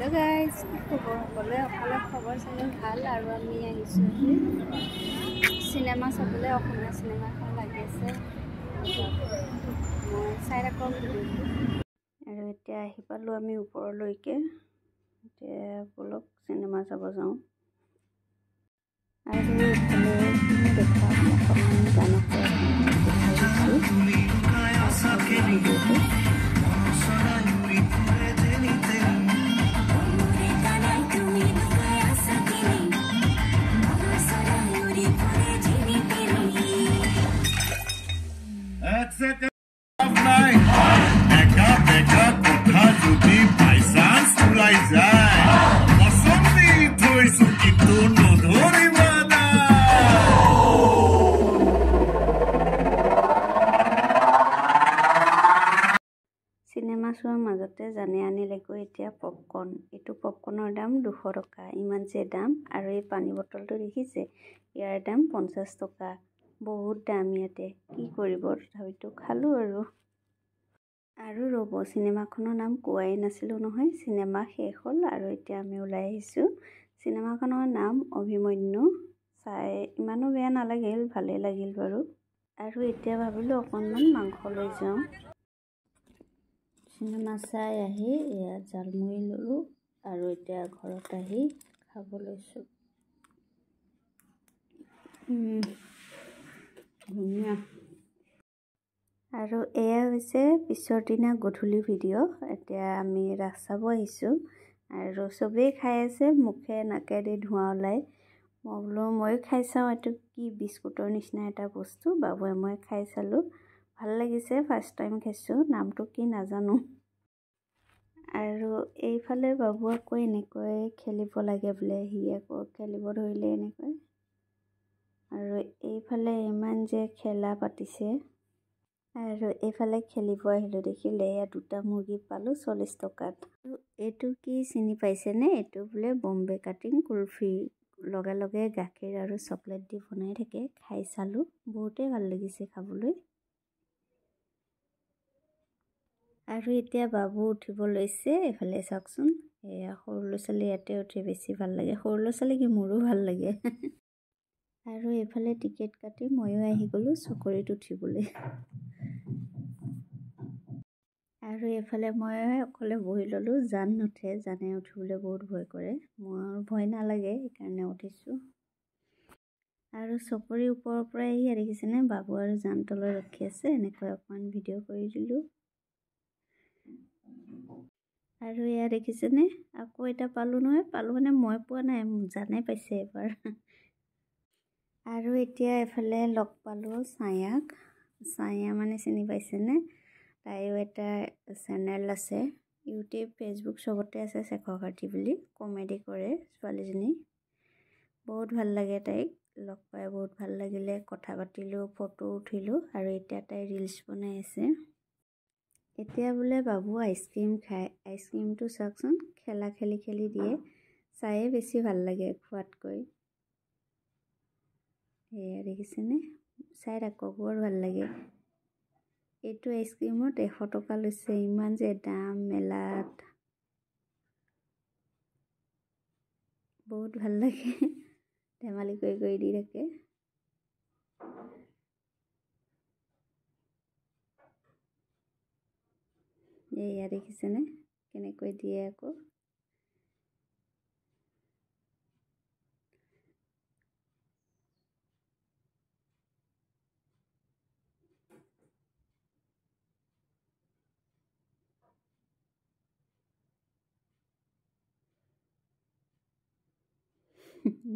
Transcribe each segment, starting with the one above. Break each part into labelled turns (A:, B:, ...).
A: hello guys खबर সকলে অকলে খবৰ চালে ভাল আৰু আমি আহিছো সিনেমা চাবলে অসমীয়া সিনেমা এখন লাগি আছে মই চাই ৰাখো আৰু এতিয়া আহি পালো আমি ওপৰলৈকে এতিয়া বলক সিনেমা চাব যাওঁ আৰু এফালে দেখা অকমান গানক সিনেমা চোৱাৰ মাজতে জানি আনিলেগৈ এতিয়া পপকৰ্ন এটো পপকৰ্নৰ দাম 200 টকা ইমান যে দাম আৰু এই পানী বটলটো দেখিছে ইয়াৰ দাম 50 টকা বহুত দাম ইয়াতে কি কৰিব তথাপিতো খালো আৰু ৰব সিনেমাখনৰ নাম কোৱাই নাছিলো নহয় সিনেমা শেষ হ'ল আৰু এতিয়া আমি ওলাই আহিছো সিনেমাখনৰ নাম অভিমন্যু চাই ইমানো বেয়া নালাগিল ভালে লাগিল বাৰু আৰু এতিয়া ভাবিলো অকনমান মাংস লৈ যাওঁ সিনেমা চাই আহি এয়া জালমুড়ি ললো আৰু এতিয়া ঘৰত আহি খাব লৈছো ধুনীয়া আৰু এয়া হৈছে পিছৰ দিনা গধূলি ভিডিঅ এতিয়া আমি ৰাস চাব আহিছো আৰু সবেই খাই আছে মুখে নাকে দি ধোঁৱা ওলাই মই বোলো মই খাই চাওঁ এটো কি বিস্কুটৰ নিচিনা এটা বস্তু বাবুৱে মই খাই চালো ভাল লাগিছে ফাৰ্ষ্ট টাইম খাইছো নামটো কি নাজানো আৰু এইফালে বাবু আকৌ এনেকৈ খেলিব লাগে বোলে হি আকৌ খেলিব ধৰিলে এনেকৈ আৰু এইফালে ইমান যে খেলা পাতিছে আৰু এইফালে খেলিব আহিলো দেখিলে এয়া দুটা মুৰ্গী পালো 40 টকাত এইটো কি চিনি পাইছে নে এইটো বোলে বম্বে কাটিং কুলফি লগে লগে গাখীৰ আৰু চকলেট দি বনাই থাকে খাই চালো বহুতে ভাল লাগিছে খাবলৈ আৰু এতিয়া বাবু উঠিব লৈছে এফালে চাওকচোন এয়া সৰু ল'ছালী ইয়াতে উঠি বেছি ভাল লাগে সৰু ল'ছালী কি মোৰো ভাল লাগে আৰু এফালে টিকেট কাটি ময়ো আহি গলো চকৰিত উঠিবলৈ আৰু এফালে মই অকলে বহি ললো জান নুঠে জানে উঠিবলৈ বহুত ভয় কৰে মোৰ ভয় নালাগে সেইকাৰণে উঠিছো আৰু চকৰি ওপৰৰ পৰা ইয়া দেখিছেনে বাবু আৰু জান তলত ৰখি আছে এনেকৈ অকমান ভিডিঅ' কৰি দিলো আৰু এয়া দেখিছেনে আকৌ এটা পালো নহয় পালো মানে মই পোৱা নাই জানে পাইছে এবাৰ আৰু এতিয়া এফালে লগ পালো ছায়া মানে চিনি পাইছেনে তাইও এটা চেনেল আছে ইউটিউব ফেচবুক সবতে আছে শেখৰ কাটি বুলি কমেডি কৰে ছোৱালীজনী বহুত ভাল লাগে তাইক লগ পাই বহুত ভাল লাগিলে কথা পাতিলো ফটো উঠিলো আৰু এতিয়া তাই ৰিলছ বনাই আছে এতিয়া বোলে বাবু আইসক্ৰীম খায় আইসক্ৰীমটো চাওকচোন খেলা খেলি দিয়ে চায়ে বেছি ভাল লাগে খোৱাতকৈ এয়া দেখিছেনে চাই ৰাখক বৰ ভাল লাগে এইটো আইসক্ৰীমত 100 টকা লৈছে ইমান যে দাম মেলাত বহুত ভাল লাগে ধেমালি কৰি দি থাকে এয়া দেখিছেনে কেনেকৈ দিয়ে আকৌ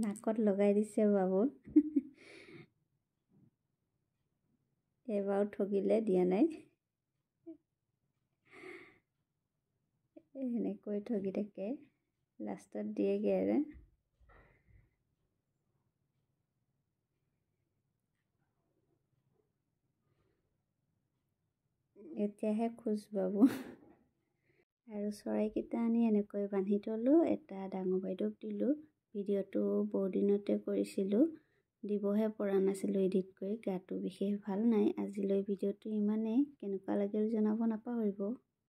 A: নাকত লগাই দিছে বাবু এবাৰ ঠগিলে দিয়া নাই এনেকৈ ঠগি থাকে লাষ্টত দিয়েগে আৰু এতিয়াহে খোজ বাবু আৰু চৰাইকেইটা আনি এনেকৈ বান্ধি থলো এটা ডাঙৰ বাইদেউক দিলো ভিডিঅ'টো বহু দিনতে কৰিছিলো দিবহে পৰা নাছিলো এডিট কৰি গাটো বিশেষ ভাল নাই আজিলৈ ভিডিঅ'টো ইমানেই কেনেকুৱা লাগিল জনাব নাপাহৰিব